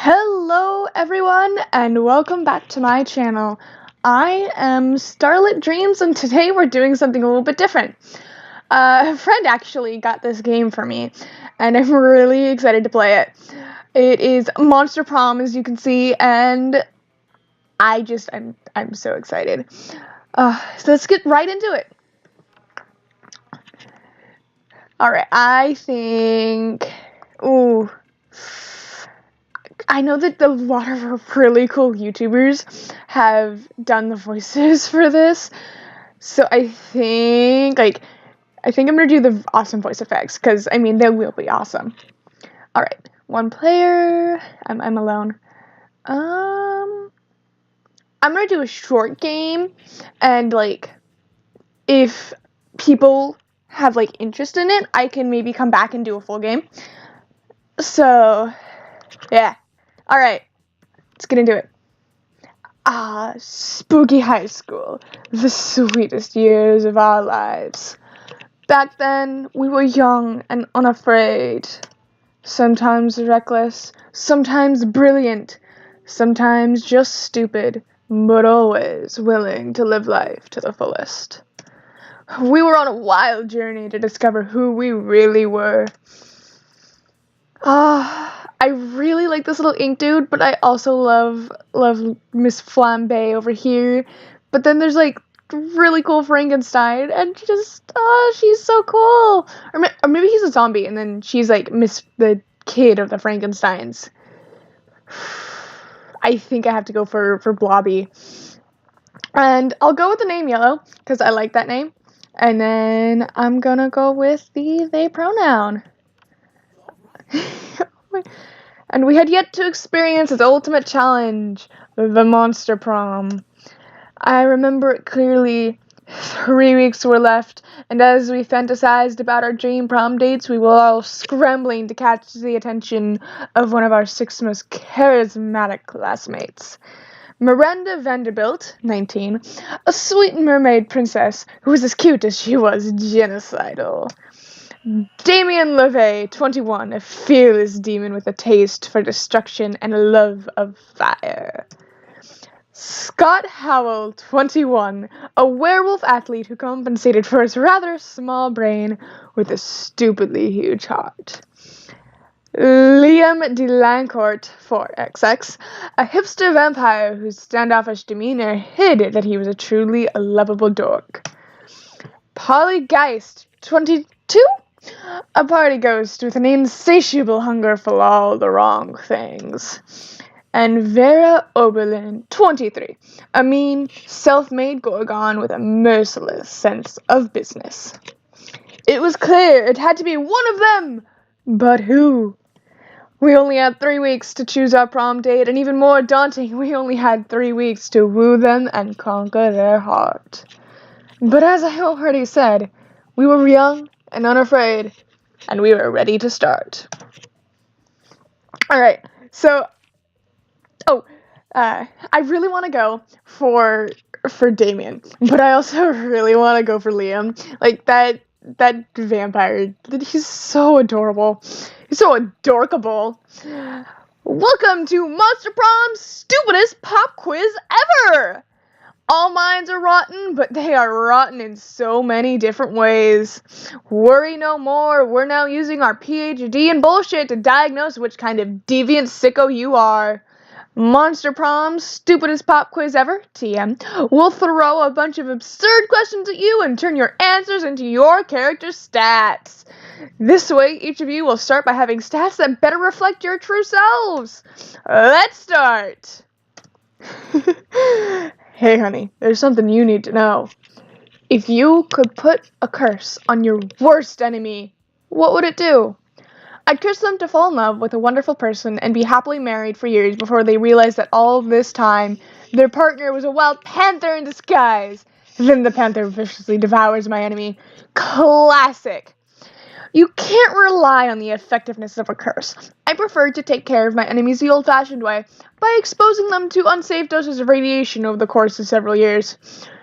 Hello everyone and welcome back to my channel. I am Starlit Dreams and today we're doing something a little bit different. A friend actually got this game for me and I'm really excited to play it. It is Monster Prom, as you can see, and I'm so excited. So let's get right into it. Alright, I know that a lot of really cool YouTubers have done the voices for this, so I think I'm gonna do the awesome voice effects, because, I mean, they will be awesome. Alright, one player, I'm alone. I'm gonna do a short game, and, if people have, interest in it, I can maybe come back and do a full game. So, yeah. Alright, let's get into it. Spooky high school. The sweetest years of our lives. Back then, we were young and unafraid. Sometimes reckless, sometimes brilliant, sometimes just stupid, but always willing to live life to the fullest. We were on a wild journey to discover who we really were. I really like this little ink dude, but I also love Miss Flambe over here. But then there's really cool Frankenstein, and she's so cool. Or maybe he's a zombie, and then she's the kid of the Frankensteins. I think I have to go for Blobby, and I'll go with the name Yellow because I like that name. And then I'm gonna go with the they pronoun. And we had yet to experience its ultimate challenge, the Monster Prom. I remember it clearly. 3 weeks were left, and as we fantasized about our dream prom dates, we were all scrambling to catch the attention of one of our 6 most charismatic classmates. Miranda Vanderbilt, 19, a sweet mermaid princess who was as cute as she was genocidal. Damien LeVay, 21, a fearless demon with a taste for destruction and a love of fire. Scott Howell, 21, a werewolf athlete who compensated for his rather small brain with a stupidly huge heart. Liam LIONCOURT, 4XX, a hipster vampire whose standoffish demeanor hid that he was a truly lovable dork. Polly Geist, 22, a party ghost with an insatiable hunger for all the wrong things. And Vera Oberlin, 23, a mean, self-made gorgon with a merciless sense of business. It was clear it had to be one of them, but who? We only had 3 weeks to choose our prom date, and even more daunting, we only had 3 weeks to woo them and conquer their heart. But as I already said, we were young and unafraid, and we were ready to start. Alright, so, I really want to go for Damien, but I also really want to go for Liam. That vampire, he's so adorable. He's so adorkable. Welcome to Monster Prom's stupidest pop quiz ever! All minds are rotten, but they are rotten in so many different ways. Worry no more, we're now using our PhD in bullshit to diagnose which kind of deviant sicko you are. Monster Prom's stupidest pop quiz ever, TM. We'll throw a bunch of absurd questions at you and turn your answers into your character's stats. This way, each of you will start by having stats that better reflect your true selves. Let's start! Hey honey, there's something you need to know. If you could put a curse on your worst enemy, what would it do? I'd curse them to fall in love with a wonderful person and be happily married for years before they realized that all this time, their partner was a wild panther in disguise. Then the panther viciously devours my enemy. Classic! You can't rely on the effectiveness of a curse. I prefer to take care of my enemies the old-fashioned way, by exposing them to unsafe doses of radiation over the course of several years.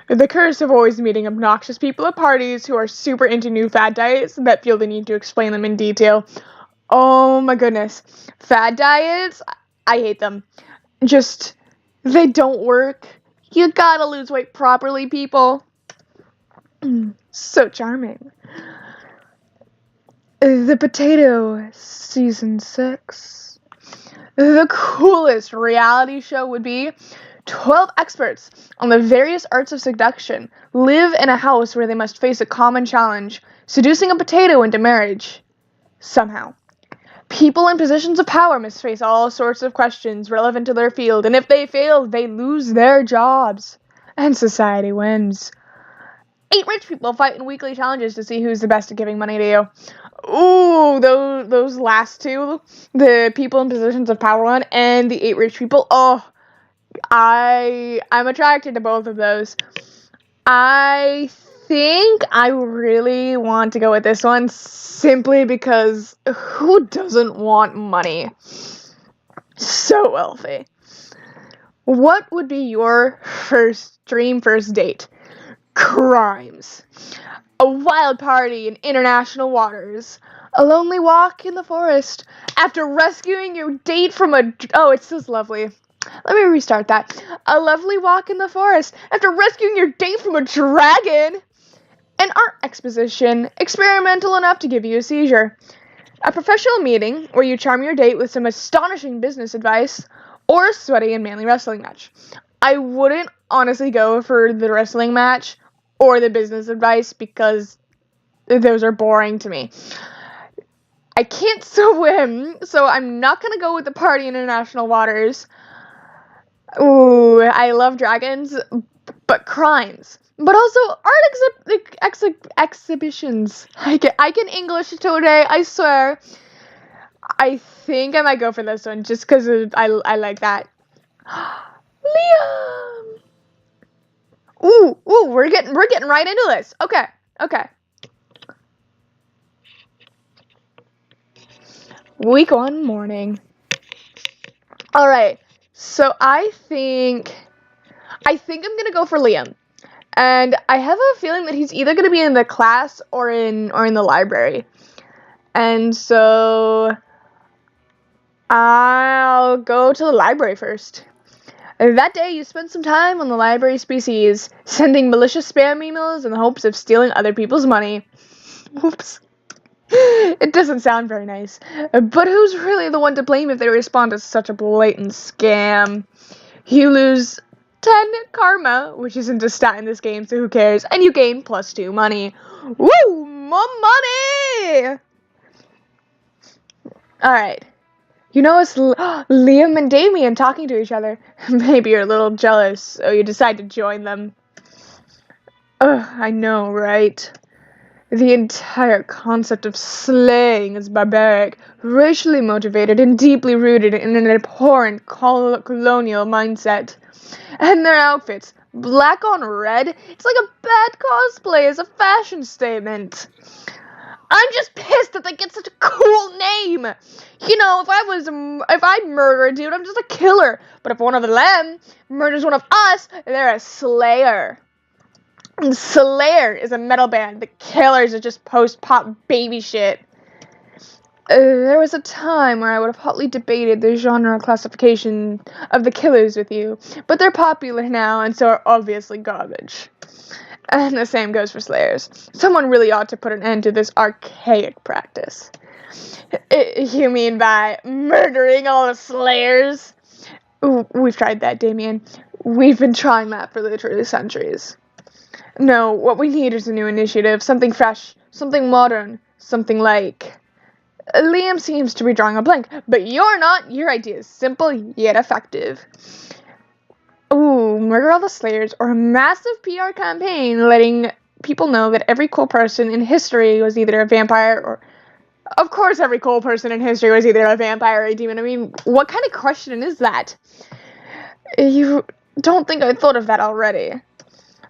The curse of always meeting obnoxious people at parties who are super into new fad diets that feel the need to explain them in detail. Oh my goodness. Fad diets? I hate them. Just, they don't work. You gotta lose weight properly, people. So charming. The Potato, Season 6. The coolest reality show would be 12 experts on the various arts of seduction live in a house where they must face a common challenge, seducing a potato into marriage. Somehow. People in positions of power must face all sorts of questions relevant to their field, and if they fail, they lose their jobs. And society wins. 8 rich people fight in weekly challenges to see who's the best at giving money to you. Ooh, those last two, the people in positions of power one and the 8 rich people. Oh, I'm attracted to both of those. I think I really want to go with this one simply because who doesn't want money? So wealthy. What would be your dream first date? Crimes. A wild party in international waters. A lonely walk in the forest. After rescuing your date from a... Oh, it says lovely. Let me restart that. A lovely walk in the forest. After rescuing your date from a dragon. An art exposition. Experimental enough to give you a seizure. A professional meeting where you charm your date with some astonishing business advice. Or a sweaty and manly wrestling match. I wouldn't honestly go for the wrestling match or the business advice because those are boring to me. I can't swim, so I'm not going to go with the party in international waters. Ooh, I love dragons, but crimes. But also art exhibitions. I can English today, I swear. I think I might go for this one just because I like that. Liam! Ooh, we're getting right into this. Okay. Week 1 morning. Alright, so I think I'm gonna go for Liam. And I have a feeling that he's either gonna be in the class or in the library. And so I'll go to the library first. That day, you spend some time on the library species, sending malicious spam emails in the hopes of stealing other people's money. Oops. It doesn't sound very nice. But who's really the one to blame if they respond to such a blatant scam? You lose 10 karma, which isn't a stat in this game, so who cares? And you gain +2 money. Woo! More money! Alright. You know, it's Liam and Damien talking to each other. Maybe you're a little jealous, so you decide to join them. Ugh, I know, right? The entire concept of slaying is barbaric, racially motivated, and deeply rooted in an abhorrent colonial mindset. And their outfits, black on red, it's like a bad cosplay as a fashion statement. I'm just pissed that they get such a cool name. You know, if I murder a dude, I'm just a killer. But if one of them murders one of us, they're a slayer. And Slayer is a metal band. The Killers are just post-pop baby shit. There was a time where I would have hotly debated the genre classification of the Killers with you, but they're popular now and so are obviously garbage. And the same goes for Slayers. Someone really ought to put an end to this archaic practice. You mean by murdering all the Slayers? Ooh, we've tried that, Damien. We've been trying that for literally centuries. No, what we need is a new initiative, something fresh, something modern, something like... Liam seems to be drawing a blank, but you're not. Your idea is simple yet effective. Ooh, murder all the Slayers, or a massive PR campaign letting people know that every cool person in history was either a vampire or... Of course every cool person in history was either a vampire or a demon. I mean, what kind of question is that? You don't think I thought of that already.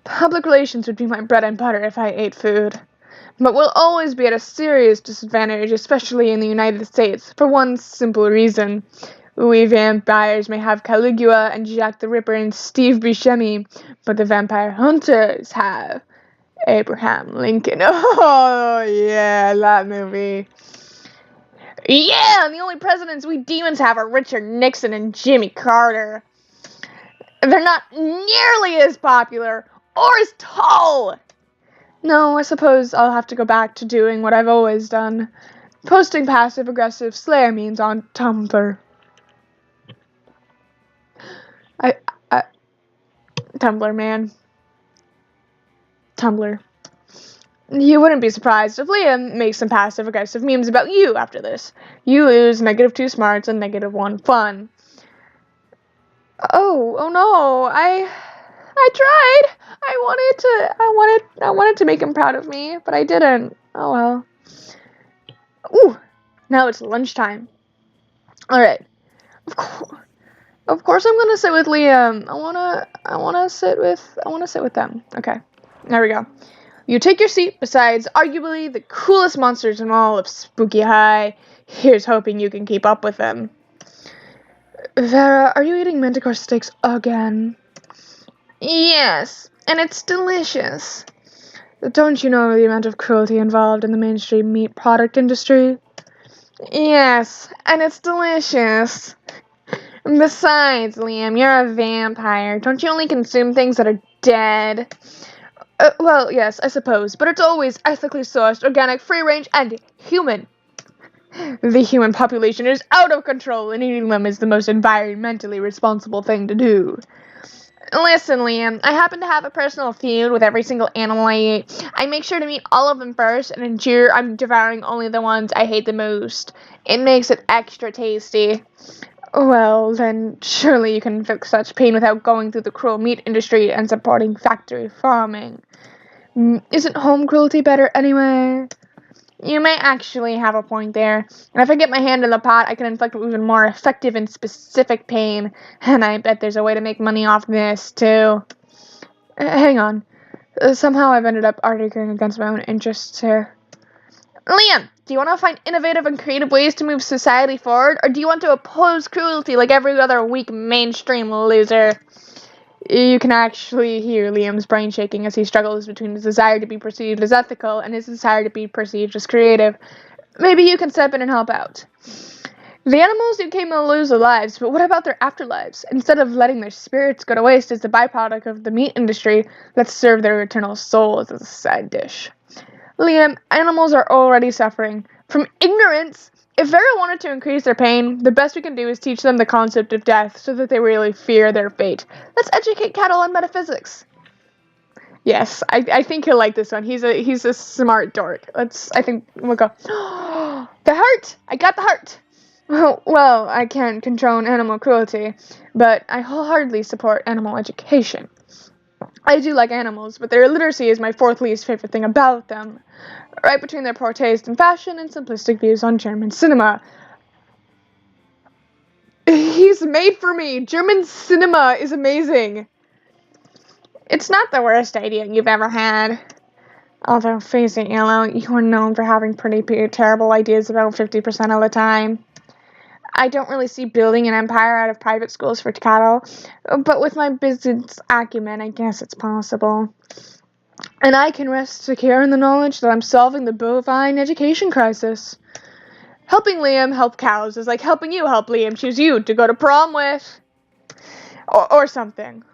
Public relations would be my bread and butter if I ate food. But we'll always be at a serious disadvantage, especially in the United States, for one simple reason. We vampires may have Caligula and Jack the Ripper and Steve Buscemi, but the vampire hunters have Abraham Lincoln. Oh, yeah, that movie. Yeah, and the only presidents we demons have are Richard Nixon and Jimmy Carter. They're not nearly as popular or as tall. No, I suppose I'll have to go back to doing what I've always done. Posting passive-aggressive Slayer memes on Tumblr. Tumblr, man. Tumblr. You wouldn't be surprised if Liam makes some passive-aggressive memes about you after this. You lose -2 smarts and -1 fun. Oh no, I tried. I wanted to make him proud of me, but I didn't. Oh well. Ooh, now it's lunchtime. All right. Of course I'm gonna sit with Liam. I wanna sit with them. Okay. There we go. You take your seat besides arguably the coolest monsters in all of Spooky High. Here's hoping you can keep up with them. Vera, are you eating manticore steaks again? Yes, and it's delicious. Don't you know the amount of cruelty involved in the mainstream meat product industry? Yes, and it's delicious. Besides, Liam, you're a vampire. Don't you only consume things that are dead? Well, yes, I suppose, but it's always ethically sourced, organic, free-range, and human. The human population is out of control, and eating them is the most environmentally responsible thing to do. Listen, Liam, I happen to have a personal feud with every single animal I eat. I make sure to meet all of them first, and ensure I'm devouring only the ones I hate the most. It makes it extra tasty. Well, then surely you can fix such pain without going through the cruel meat industry and supporting factory farming. Isn't home cruelty better anyway? You may actually have a point there, and if I get my hand in the pot, I can inflict even more effective and specific pain, and I bet there's a way to make money off this, too. Hang on. Somehow I've ended up arguing against my own interests here. Liam, do you want to find innovative and creative ways to move society forward, or do you want to oppose cruelty like every other weak mainstream loser? You can actually hear Liam's brain shaking as he struggles between his desire to be perceived as ethical and his desire to be perceived as creative. Maybe you can step in and help out. The animals you came to lose their lives, but what about their afterlives? Instead of letting their spirits go to waste as a byproduct of the meat industry, let's serve their eternal souls as a side dish. Liam, animals are already suffering from ignorance. If Vera wanted to increase their pain, the best we can do is teach them the concept of death so that they really fear their fate. Let's educate cattle on metaphysics. Yes, I think he'll like this one. He's a smart dork. I think we'll go. The heart! I got the heart! Well, I can't condone animal cruelty, but I wholeheartedly support animal education. I do like animals, but their illiteracy is my fourth least favorite thing about them. Right between their poor taste in fashion and simplistic views on German cinema. He's made for me! German cinema is amazing! It's not the worst idea you've ever had. Although, face it, Yellow, you are known for having pretty terrible ideas about 50% of the time. I don't really see building an empire out of private schools for cattle, but with my business acumen, I guess it's possible. And I can rest secure in the knowledge that I'm solving the bovine education crisis. Helping Liam help cows is like helping you help Liam choose you to go to prom with. Or something.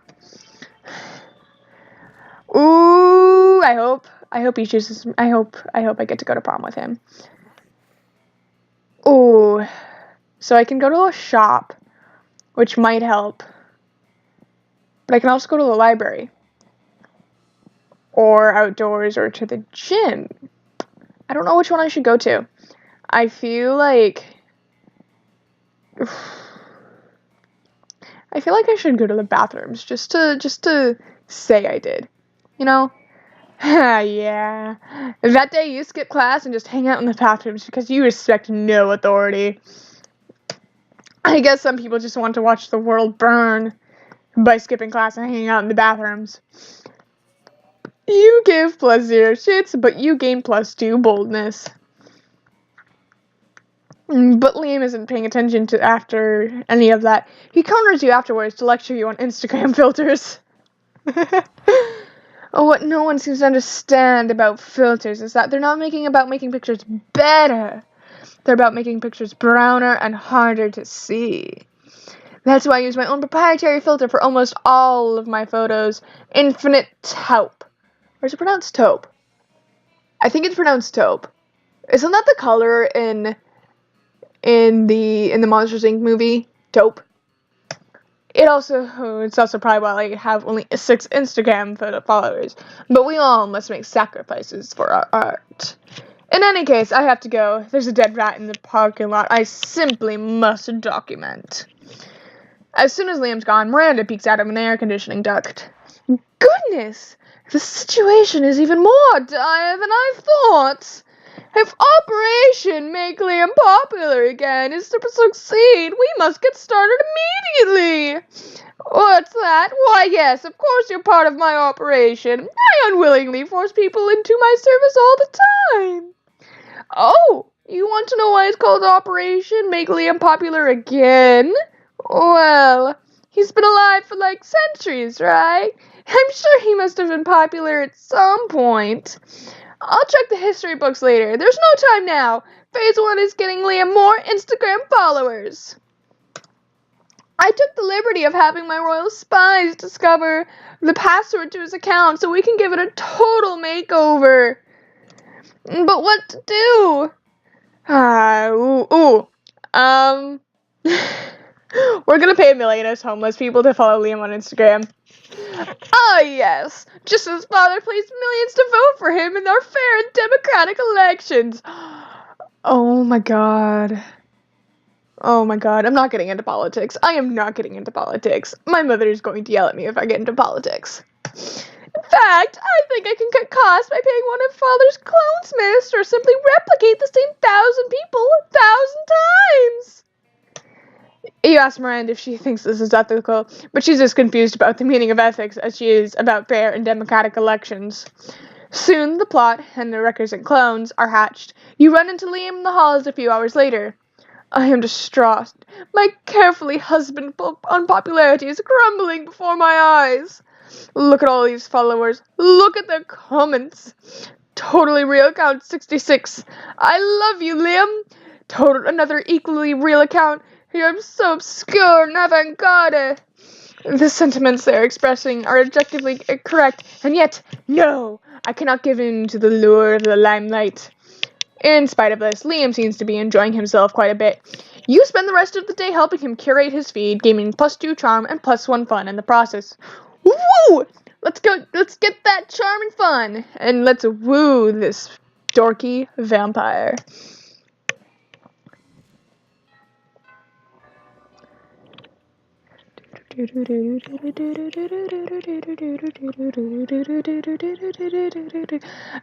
Ooh, I hope he chooses, I hope I get to go to prom with him. Ooh, so I can go to a shop, which might help. But I can also go to the library. Or outdoors, or to the gym. I don't know which one I should go to. I feel like I should go to the bathrooms just to say I did. You know? Yeah. That day you skip class and just hang out in the bathrooms because you respect no authority. I guess some people just want to watch the world burn by skipping class and hanging out in the bathrooms. You give +0 shits, but you gain +2 boldness. But Liam isn't paying attention to after any of that. He corners you afterwards to lecture you on Instagram filters. What no one seems to understand about filters is that they're not about making pictures better. They're about making pictures browner and harder to see. That's why I use my own proprietary filter for almost all of my photos. Infinite taupe. Or is it pronounced taupe? I think it's pronounced taupe. Isn't that the color in the Monsters Inc. movie? Taupe. It's also probably why I have only 6 Instagram followers. But we all must make sacrifices for our art. In any case, I have to go. There's a dead rat in the parking lot. I simply must document. As soon as Liam's gone, Miranda peeks out of an air conditioning duct. Goodness! The situation is even more dire than I thought. If Operation Make Liam Popular Again is to succeed, we must get started immediately. What's that? Why, yes, of course you're part of my operation. I unwillingly force people into my service all the time. Oh, you want to know why it's called Operation Make Liam Popular Again? Well, he's been alive for like centuries, right? I'm sure he must have been popular at some point. I'll check the history books later. There's no time now. Phase 1 is getting Liam more Instagram followers. I took the liberty of having my royal spies discover the password to his account so we can give it a total makeover. But what to do? We're gonna pay a million as homeless people to follow Liam on Instagram. Ah, yes, just as father placed millions to vote for him in our fair and democratic elections. Oh my god, I'm not getting into politics. I am not getting into politics. My mother is going to yell at me if I get into politics. In fact, I think I can cut costs by paying one of father's clonesmiths or simply replicate the same 1,000 people 1,000 times. You ask Miranda if she thinks this is ethical, but she's as confused about the meaning of ethics as she is about fair and democratic elections. Soon the plot and the requisite clones are hatched. You run into Liam in the halls a few hours later. I am distraught. My carefully husbanded unpopularity is crumbling before my eyes. Look at all these followers. Look at their comments. Totally real account 66. I love you, Liam. Another equally real account. You're so obscure and avant-garde. The sentiments they're expressing are objectively correct, and yet, no, I cannot give in to the lure of the limelight. In spite of this, Liam seems to be enjoying himself quite a bit. You spend the rest of the day helping him curate his feed, gaining +2 charm and +1 fun in the process. Woo! Let's get that charm and fun, and let's woo this dorky vampire.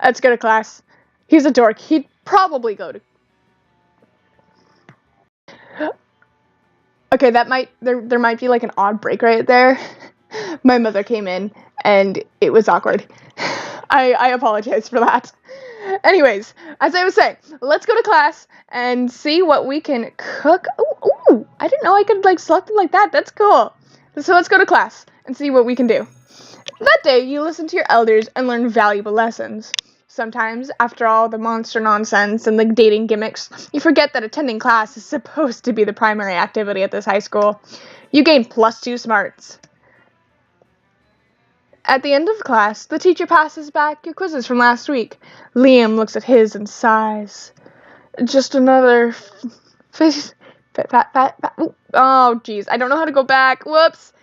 Let's go to class. He's a dork. He'd probably go to... Okay, there might be like an odd break right there. My mother came in and it was awkward. I apologize for that. Anyways, as I was saying, let's go to class and see what we can cook. Ooh, I didn't know I could like select them like that. That's cool. So let's go to class and see what we can do. That day, you listen to your elders and learn valuable lessons. Sometimes, after all the monster nonsense and the dating gimmicks, you forget that attending class is supposed to be the primary activity at this high school. You gain +2 smarts. At the end of class, the teacher passes back your quizzes from last week. Liam looks at his and sighs. Just another Oh, jeez. I don't know how to go back. Whoops.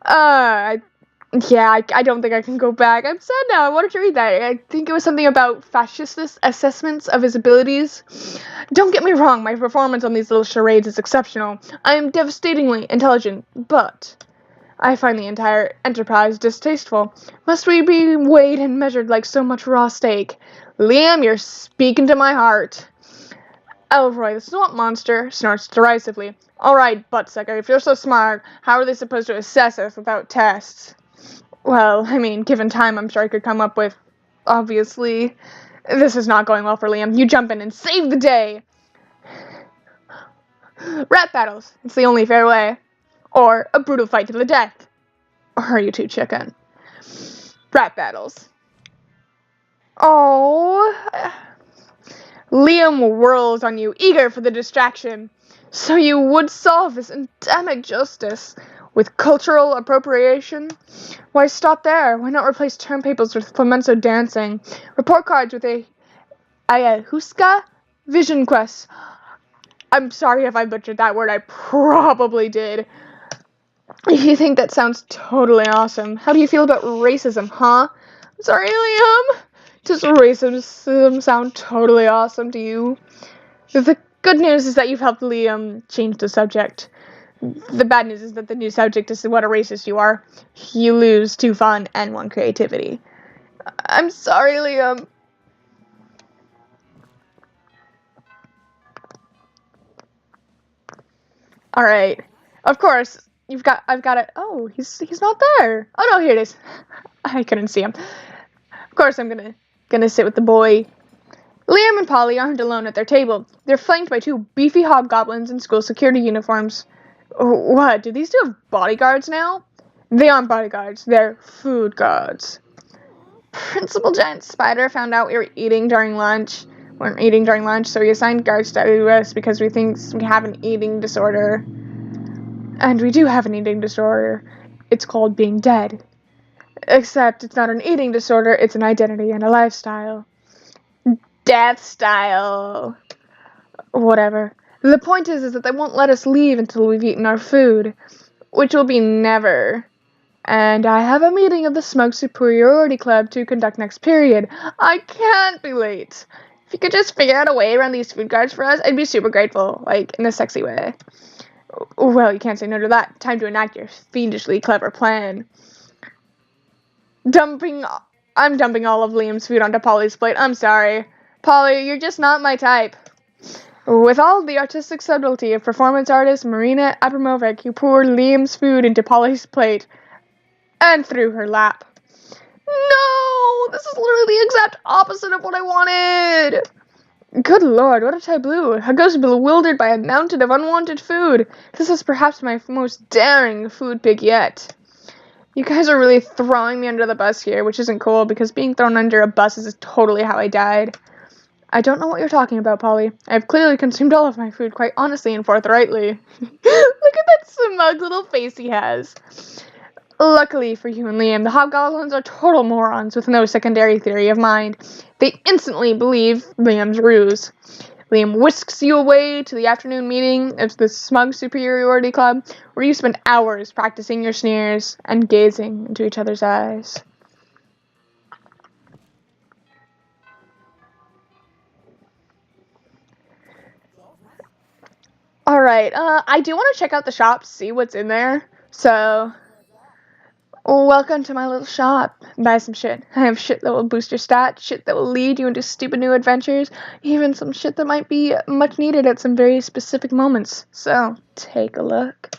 I don't think I can go back. I'm sad now. I wanted to read that. I think it was something about fascist assessments of his abilities. Don't get me wrong. My performance on these little charades is exceptional. I am devastatingly intelligent, but I find the entire enterprise distasteful. Must we be weighed and measured like so much raw steak? Liam, you're speaking to my heart. Elroy, the swamp monster, snorts derisively. All right, buttsucker, if you're so smart, how are they supposed to assess us without tests? Well, I mean, given time, I'm sure I could come up with... Obviously, this is not going well for Liam. You jump in and save the day! Rap battles. It's the only fair way. Or a brutal fight to the death. Or are you too chicken? Rap battles. Oh... Liam whirls on you, eager for the distraction. So you would solve this endemic justice with cultural appropriation? Why stop there? Why not replace term papers with flamenco dancing? Report cards with a ayahuasca vision quest. I'm sorry if I butchered that word, I probably did. You think that sounds totally awesome. How do you feel about racism, huh? Sorry, Liam. Does racism sound totally awesome to you? The good news is that you've helped Liam change the subject. The bad news is that the new subject is what a racist you are. You lose 2 fun and 1 creativity. I'm sorry, Liam. Alright. Of course, I've got it. Oh, he's not there. Oh no, here it is. I couldn't see him. Of course, I'm gonna sit with the boy. Liam and Polly aren't alone at their table. They're flanked by 2 beefy hobgoblins in school security uniforms. What, do these 2 have bodyguards now? They aren't bodyguards, they're food guards. Principal Giant Spider found out we weren't eating during lunch, so he assigned guards to us because we think we have an eating disorder. And we do have an eating disorder. It's called being dead. Except it's not an eating disorder, it's an identity and a lifestyle. Death style. Whatever. The point is that they won't let us leave until we've eaten our food, which will be never. And I have a meeting of the Smug Superiority Club to conduct next period. I can't be late. If you could just figure out a way around these food guards for us, I'd be super grateful, like, in a sexy way. Well, you can't say no to that. Time to enact your fiendishly clever plan. I'm dumping all of Liam's food onto Polly's plate. I'm sorry. Polly, you're just not my type. With all the artistic subtlety of performance artist Marina Abramovic, you poured Liam's food into Polly's plate and through her lap. No! This is literally the exact opposite of what I wanted! Good lord, what a tableau. I was bewildered by a mountain of unwanted food. This is perhaps my most daring food pick yet. You guys are really throwing me under the bus here, which isn't cool, because being thrown under a bus is totally how I died. I don't know what you're talking about, Polly. I've clearly consumed all of my food quite honestly and forthrightly. Look at that smug little face he has. Luckily for you and Liam, the hobgoblins are total morons with no secondary theory of mind. They instantly believe Liam's ruse. Liam whisks you away to the afternoon meeting of the Smug Superiority Club, where you spend hours practicing your sneers and gazing into each other's eyes. Alright, I do want to check out the shop, see what's in there, so welcome to my little shop. Buy some shit. I have shit that will boost your stats, shit that will lead you into stupid new adventures, even some shit that might be much needed at some very specific moments. So, take a look.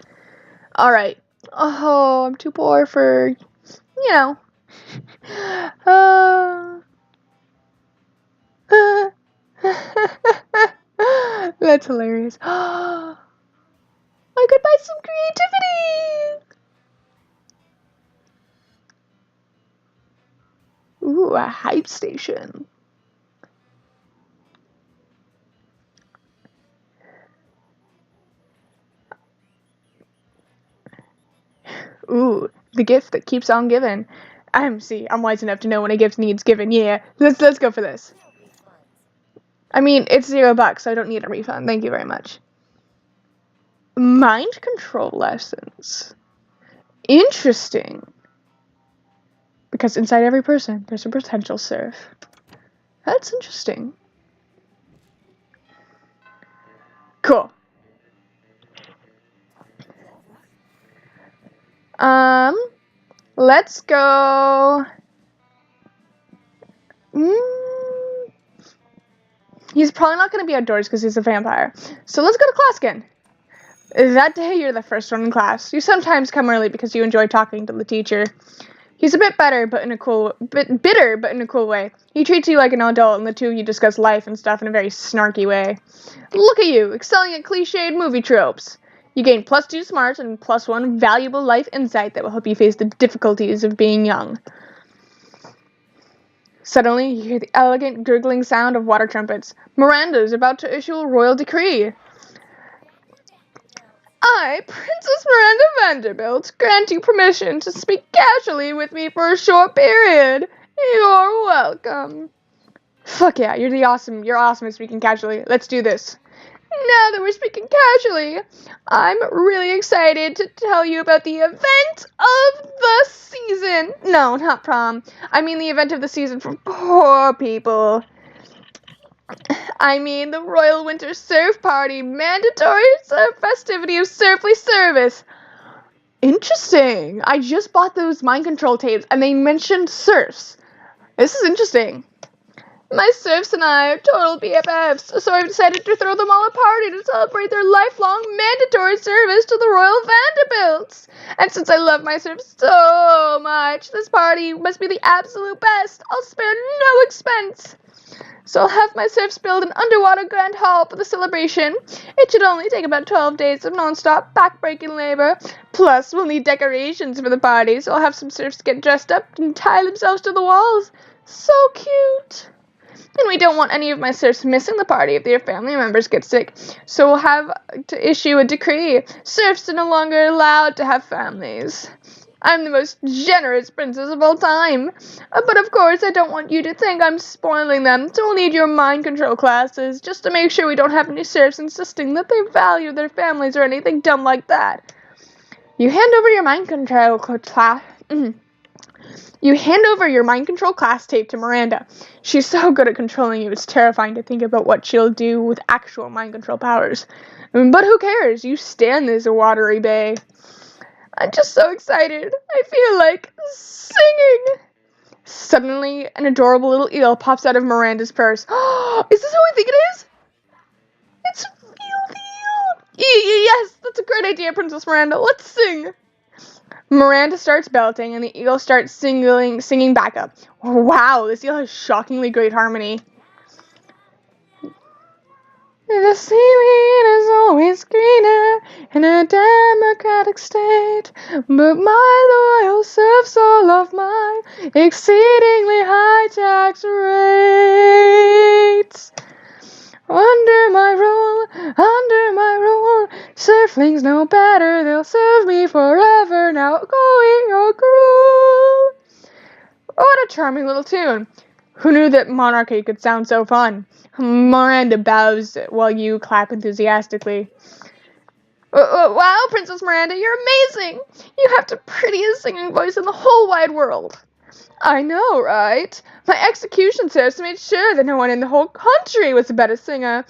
Alright. Oh, I'm too poor for, That's hilarious. I could buy some creativity! Ooh, a hype station. Ooh, the gift that keeps on giving. I'm wise enough to know when a gift needs giving. Yeah, let's go for this. I mean, it's $0, so I don't need a refund. Thank you very much. Mind control lessons. Interesting. Because inside every person, there's a potential serf. That's interesting. Cool. Let's go. He's probably not going to be outdoors because he's a vampire. So let's go to class again. That day, you're the first one in class. You sometimes come early because you enjoy talking to the teacher. He's a bit bitter, but in a cool way. He treats you like an adult, and the two of you discuss life and stuff in a very snarky way. Look at you, excelling at cliched movie tropes. You gain +2 smarts and +1 valuable life insight that will help you face the difficulties of being young. Suddenly, you hear the elegant, gurgling sound of water trumpets. Miranda is about to issue a royal decree. I, Princess Miranda Vanderbilt, grant you permission to speak casually with me for a short period. You're welcome. Fuck yeah, you're awesome at speaking casually. Let's do this. Now that we're speaking casually, I'm really excited to tell you about the event of the season. No, not prom. I mean the event of the season for poor people. I mean the Royal Winter Surf Party, mandatory surf festivity of surfly service. Interesting. I just bought those mind control tapes and they mentioned surfs. This is interesting. My serfs and I are total BFFs, so I've decided to throw them all a party to celebrate their lifelong mandatory service to the Royal Vanderbilts. And since I love my serfs so much, this party must be the absolute best. I'll spare no expense. So I'll have my serfs build an underwater grand hall for the celebration. It should only take about 12 days of non-stop back-breaking labor. Plus, we'll need decorations for the party, so I'll have some serfs get dressed up and tie themselves to the walls. So cute. And we don't want any of my serfs missing the party if their family members get sick, so we'll have to issue a decree. Serfs are no longer allowed to have families. I'm the most generous princess of all time. But of course, I don't want you to think I'm spoiling them, so we'll need your mind control classes, just to make sure we don't have any serfs insisting that they value their families or anything dumb like that. You hand over your mind control class. You hand over your mind control class tape to Miranda. She's so good at controlling you, it's terrifying to think about what she'll do with actual mind control powers. But who cares? You stand this watery bay. I'm just so excited. I feel like singing. Suddenly, an adorable little eel pops out of Miranda's purse. Is this who I think it is? It's Feel. Yes, that's a great idea, Princess Miranda. Let's sing. Miranda starts belting, and the eel starts singing back up. Wow, this eel has shockingly great harmony. The seaweed is always greener in a democratic state, but my loyal serfs all love my exceedingly high tax rates. Under my rule, surflings know better, they'll serve me forever, now going or cruel. What a charming little tune. Who knew that monarchy could sound so fun? Miranda bows while you clap enthusiastically. Wow, Princess Miranda, you're amazing! You have the prettiest singing voice in the whole wide world. I know, right? My execution serfs made sure that no one in the whole country was a better singer.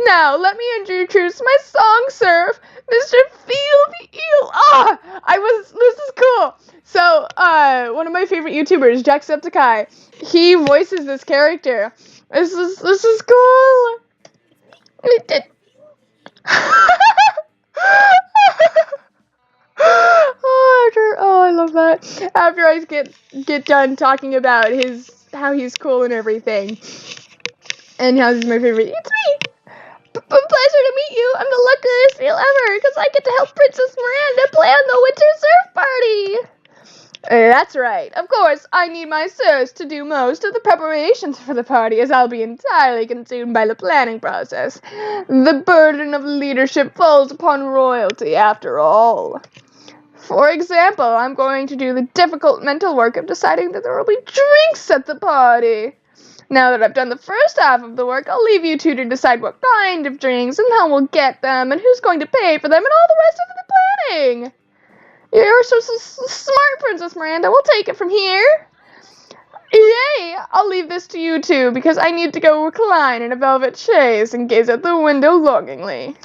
Now, let me introduce my song serf, Mr. Feel the Eel. This is cool. So, one of my favorite YouTubers, Jacksepticeye, he voices this character. This is cool. I love that. After I get done talking about how he's cool and everything, and how he's my favorite, it's me. Pleasure to meet you. I'm the luckiest eel ever, because I get to help Princess Miranda plan the winter surf party. That's right. Of course, I need my serfs to do most of the preparations for the party, as I'll be entirely consumed by the planning process. The burden of leadership falls upon royalty, after all. For example, I'm going to do the difficult mental work of deciding that there will be drinks at the party. Now that I've done the first half of the work, I'll leave you two to decide what kind of drinks and how we'll get them and who's going to pay for them and all the rest of the planning. You're so smart, Princess Miranda. We'll take it from here. Yay! I'll leave this to you two because I need to go recline in a velvet chaise and gaze out the window longingly.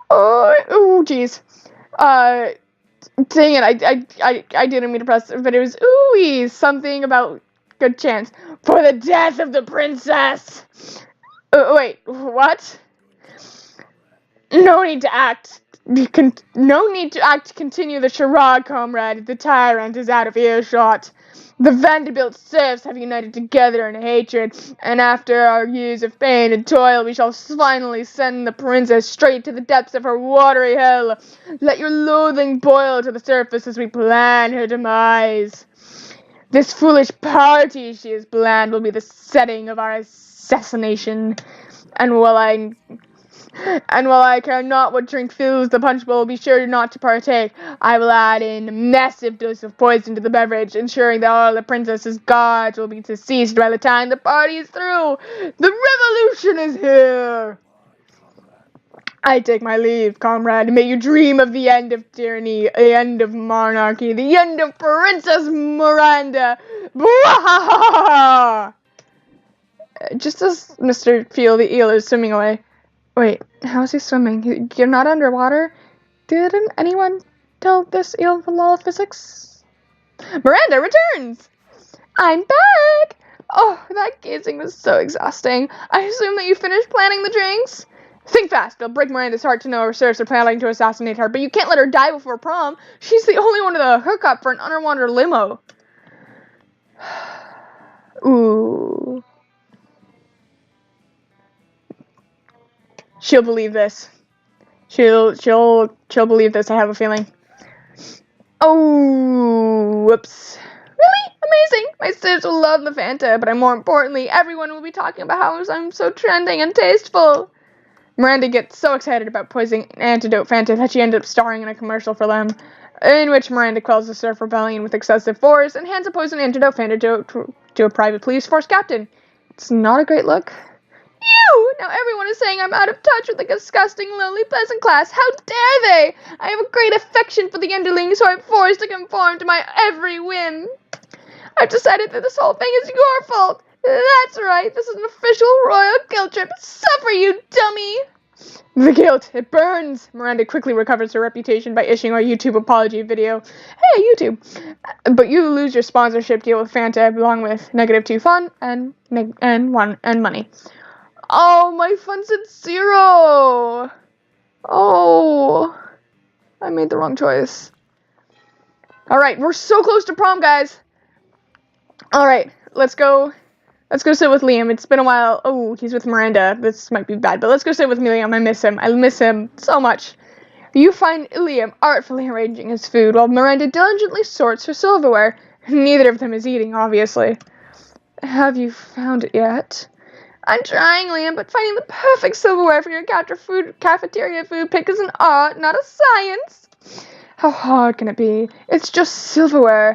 Oh, jeez. Dang it, I didn't mean to press it, but it was ooey, something about good chance. For the death of the princess! Wait, what? No need to act. Continue the charade, comrade. The tyrant is out of earshot. The Vanderbilt serfs have united together in hatred, and after our years of pain and toil, we shall finally send the princess straight to the depths of her watery hell. Let your loathing boil to the surface as we plan her demise. This foolish party she has planned will be the setting of our assassination. And while I care not what drink fills the punch bowl, be sure not to partake. I will add in a massive dose of poison to the beverage, ensuring that all the princess's guards will be deceased by the time the party is through. The revolution is here! I take my leave, comrade. May you dream of the end of tyranny, the end of monarchy, the end of Princess Miranda. Bwahaha! Just as Mr. Feel the eel is swimming away. Wait, how's he swimming? You're not underwater? Didn't anyone tell this eel the law of physics? Miranda returns! I'm back! Oh, that gazing was so exhausting. I assume that you finished planning the drinks? Think fast. It'll break Miranda's heart to know her serfs are planning to assassinate her, but you can't let her die before prom. She's the only one with a hookup for an underwater limo. Ooh. She'll believe this. She'll believe this, I have a feeling. Oh, whoops. Really? Amazing. My sis will love the Fanta, but more importantly, everyone will be talking about how I'm so trending and tasteful. Miranda gets so excited about poison antidote Fanta that she ends up starring in a commercial for them, in which Miranda quells the surf rebellion with excessive force and hands a poison antidote Fanta to a private police force captain. It's not a great look. Now everyone is saying I'm out of touch with the disgusting, lonely peasant class. How dare they? I have a great affection for the underlings, so I'm forced to conform to my every whim. I've decided that this whole thing is your fault. That's right. This is an official royal guilt trip. Suffer, you dummy. The guilt. It burns. Miranda quickly recovers her reputation by issuing a YouTube apology video. Hey, YouTube. But you lose your sponsorship deal with Fanta along with -2 fun and money. Oh, my fun said 0. Oh, I made the wrong choice. All right, we're so close to prom, guys. All right, let's go sit with Liam. It's been a while. Oh, he's with Miranda. This might be bad, but let's go sit with Liam. I miss him. I miss him so much. You find Liam artfully arranging his food while Miranda diligently sorts her silverware. Neither of them is eating, obviously. Have you found it yet? I'm trying, Liam, but finding the perfect silverware for your cafeteria food pick is an art, not a science. How hard can it be? It's just silverware.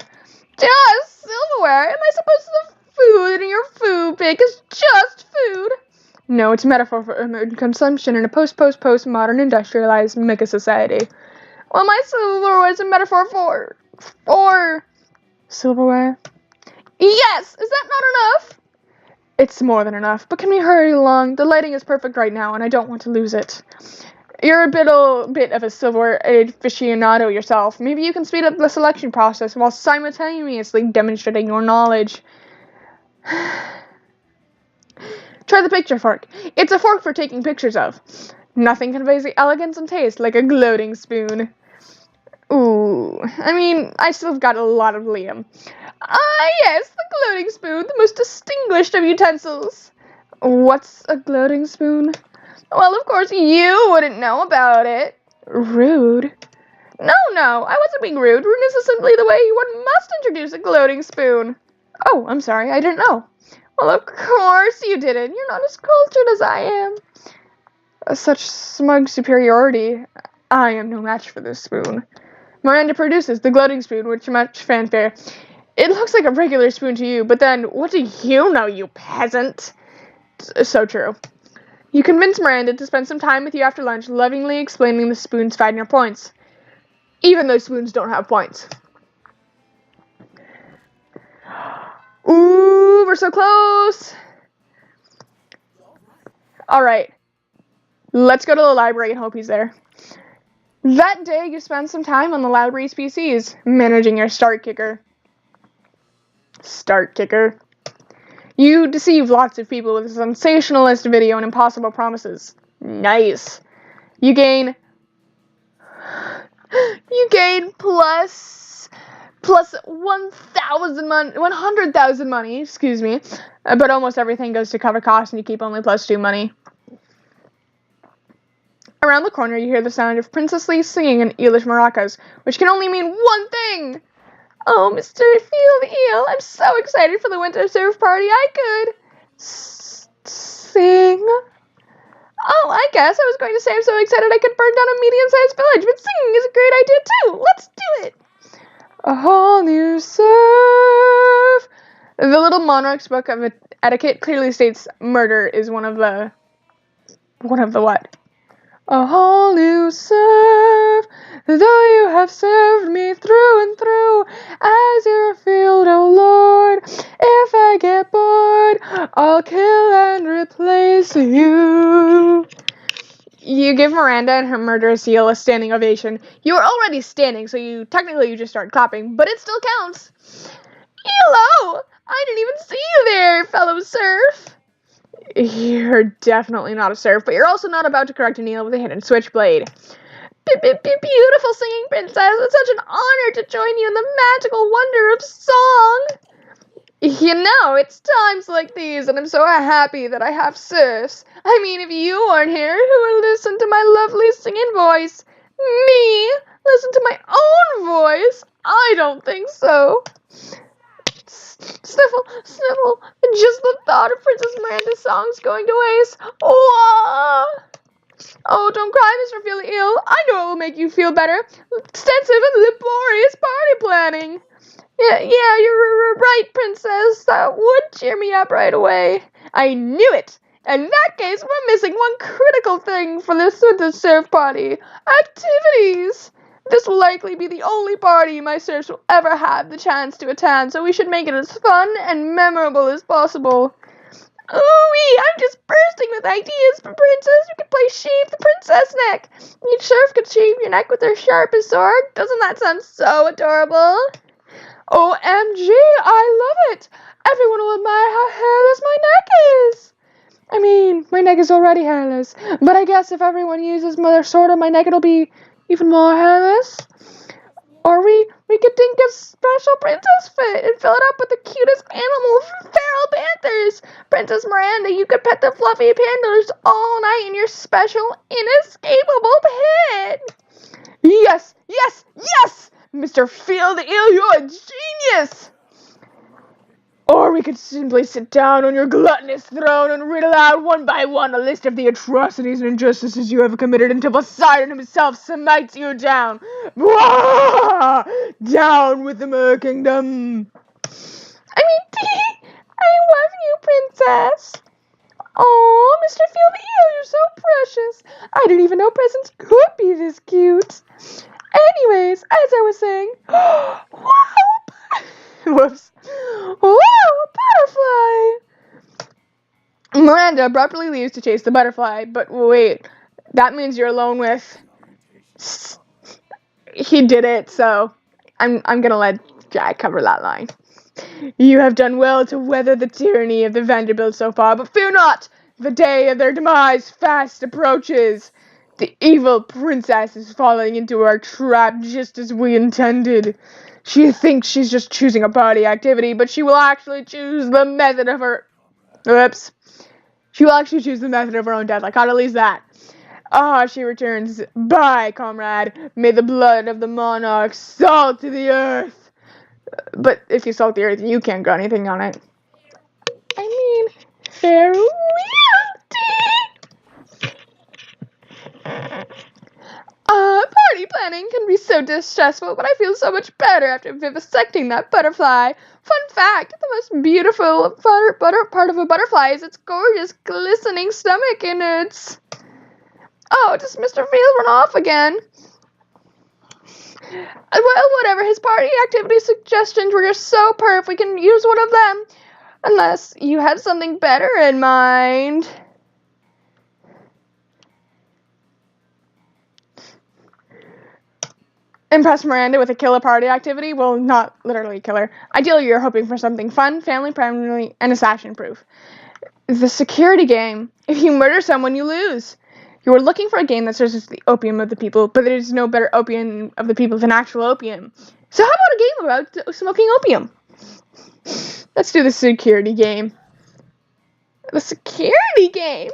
Just silverware? Am I supposed to the food in your food pick is just food? No, it's a metaphor for urban consumption in a post-modern industrialized mega society. Well, my silverware is a metaphor for silverware. Yes! Is that not enough? It's more than enough, but can we hurry along? The lighting is perfect right now, and I don't want to lose it. You're a bit of a silverware aficionado yourself. Maybe you can speed up the selection process while simultaneously demonstrating your knowledge. Try the picture fork. It's a fork for taking pictures of. Nothing conveys the elegance and taste like a gloating spoon. Ooh, I mean, I still have got a lot of Liam. Ah, yes, the gloating spoon, the most distinguished of utensils. What's a gloating spoon? Well, of course, you wouldn't know about it. Rude. No, I wasn't being rude. Rudeness is simply the way one must introduce a gloating spoon. Oh, I'm sorry, I didn't know. Well, of course you didn't. You're not as cultured as I am. Such smug superiority. I am no match for this spoon. Miranda produces the gloating spoon with much fanfare. It looks like a regular spoon to you, but then, what do you know, you peasant? So true. You convince Miranda to spend some time with you after lunch, lovingly explaining the spoon's finer points. Even though spoons don't have points. Ooh, we're so close! Alright. Let's go to the library and hope he's there. That day, you spend some time on the library's PCs, managing your start kicker. Start kicker. You deceive lots of people with a sensationalist video and impossible promises. Nice. You gain plus 100,000 money, excuse me. But almost everything goes to cover costs and you keep only +2 money. Around the corner, you hear the sound of Princess Lee singing in Eelish maracas, which can only mean one thing. Oh, Mr. Field Eel, I'm so excited for the winter surf party. I could sing. Oh, I guess I was going to say I'm so excited I could burn down a medium-sized village, but singing is a great idea too. Let's do it. A whole new surf. The Little Monarch's book of etiquette clearly states murder is one of the what? A whole new surf, though you have served me through and through as your field, O Lord. If I get bored, I'll kill and replace you. You give Miranda and her murderous eel a standing ovation. You are already standing, so you just start clapping, but it still counts. Hello! I didn't even see you there, fellow surf. You're definitely not a surf, but you're also not about to correct an eel with a hidden switchblade. Beautiful singing princess, it's such an honor to join you in the magical wonder of song. You know, it's times like these, and I'm so happy that I have surfs. I mean, if you aren't here, who will listen to my lovely singing voice? Me? Listen to my own voice? I don't think so. Sniffle, sniffle. Just the thought of Princess Miranda's songs going to waste. Oh, don't cry, Mr. Feel Ill. I know it will make you feel better. Extensive and laborious party planning. Yeah, you're right, Princess. That would cheer me up right away. I knew it. In that case, we're missing one critical thing for this winter surf party. Activities. This will likely be the only party my surfs will ever have the chance to attend, so we should make it as fun and memorable as possible. Ooh-wee, I'm just bursting with ideas for Princess. You could play Shave the Princess Neck. Each surf could shave your neck with their sharpest sword. Doesn't that sound so adorable? OMG, I love it. Everyone will admire how hairless my neck is. I mean, my neck is already hairless, but I guess if everyone uses their sword on my neck, it'll be even more hairless. Or we could think of special princess fit and fill it up with the cutest animal feral panthers. Princess Miranda, you could pet the fluffy panthers all night in your special inescapable pit. Yes! Mr. Field Eel, you're a genius! Or we could simply sit down on your gluttonous throne and read aloud one by one a list of the atrocities and injustices you have committed until Poseidon himself smites you down. Bwah! Down with the Mer Kingdom. I love you, Princess. Oh, Mr. Field Eel, you're so precious. I didn't even know presents could be this cute. Anyways, as I was saying, wow! Whoops. Whoa, a butterfly! Miranda abruptly leaves to chase the butterfly, but wait, that means you're alone with... He did it, so I'm gonna let Jack cover that line. You have done well to weather the tyranny of the Vanderbilts so far, but fear not! The day of their demise fast approaches. The evil princess is falling into our trap just as we intended. She thinks she's just choosing a party activity, but she will actually choose the method of her... Oops. She will actually choose the method of her own death. I caught at least that. She returns. Bye, comrade. May the blood of the monarch salt to the earth. But if you salt the earth, you can't grow anything on it. I mean, farewell. Party planning can be so distressful, but I feel so much better after vivisecting that butterfly. Fun fact, the most beautiful part of a butterfly is its gorgeous, glistening stomach innards. Oh, does Mr. Field run off again? Well, whatever, his party activity suggestions were just so perfect, we can use one of them. Unless you had something better in mind. Impress Miranda with a killer party activity? Well, not literally killer. Ideally, you're hoping for something fun, family-friendly, and assassin-proof. The security game. If you murder someone, you lose. You are looking for a game that serves as the opium of the people, but there is no better opium of the people than actual opium. So how about a game about smoking opium? Let's do the security game. The security game?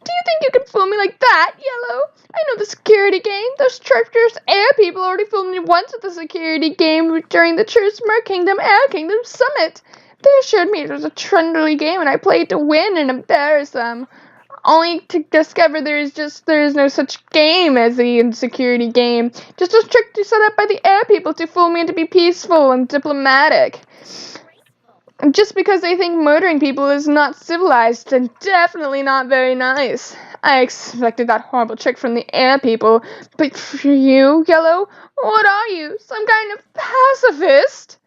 Do you think you can fool me like that, Yellow? I know the security game. Those treacherous air people already fooled me once at the security game during the True Smurf Kingdom Air Kingdom Summit. They assured me it was a friendly game and I played to win and embarrass them. Only to discover there is no such game as the insecurity game. Just a trick set up by the air people to fool me into be peaceful and diplomatic. Just because they think murdering people is not civilized and definitely not very nice. I expected that horrible trick from the air people, but for you, Yellow, what are you? Some kind of pacifist?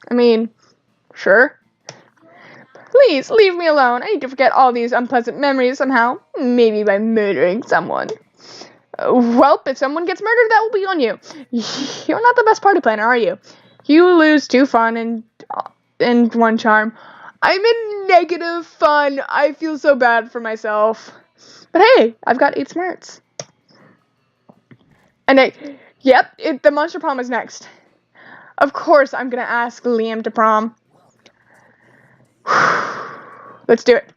I mean, sure. Please, leave me alone. I need to forget all these unpleasant memories somehow. Maybe by murdering someone. Well, if someone gets murdered, that will be on you. You're not the best party planner, are you? You lose 2 fun and 1 charm. I'm in negative fun. I feel so bad for myself. But hey, I've got 8 smarts. And the Monster Prom is next. Of course, I'm gonna ask Liam to prom. Let's do it.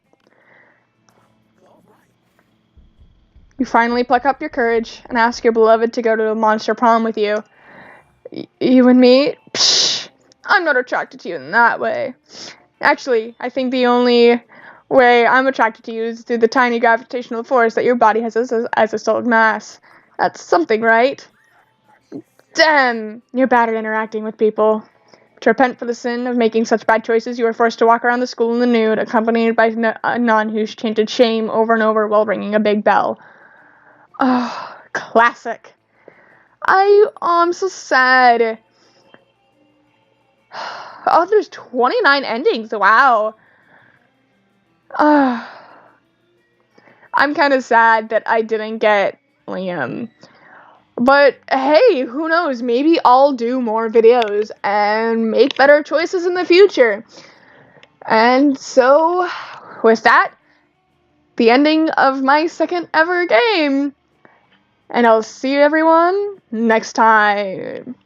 You finally pluck up your courage and ask your beloved to go to a Monster Prom with you. You and me? Psh, I'm not attracted to you in that way. Actually, I think the only way I'm attracted to you is through the tiny gravitational force that your body has as a solid mass. That's something, right? Damn, you're bad at interacting with people. To repent for the sin of making such bad choices, you were forced to walk around the school in the nude, accompanied by a nun who chanted shame over and over while ringing a big bell. Oh, classic. I'm so sad. Oh, there's 29 endings. Wow. I'm kind of sad that I didn't get Liam. But hey, who knows? Maybe I'll do more videos and make better choices in the future. And so, with that, the ending of my second ever game. And I'll see everyone next time.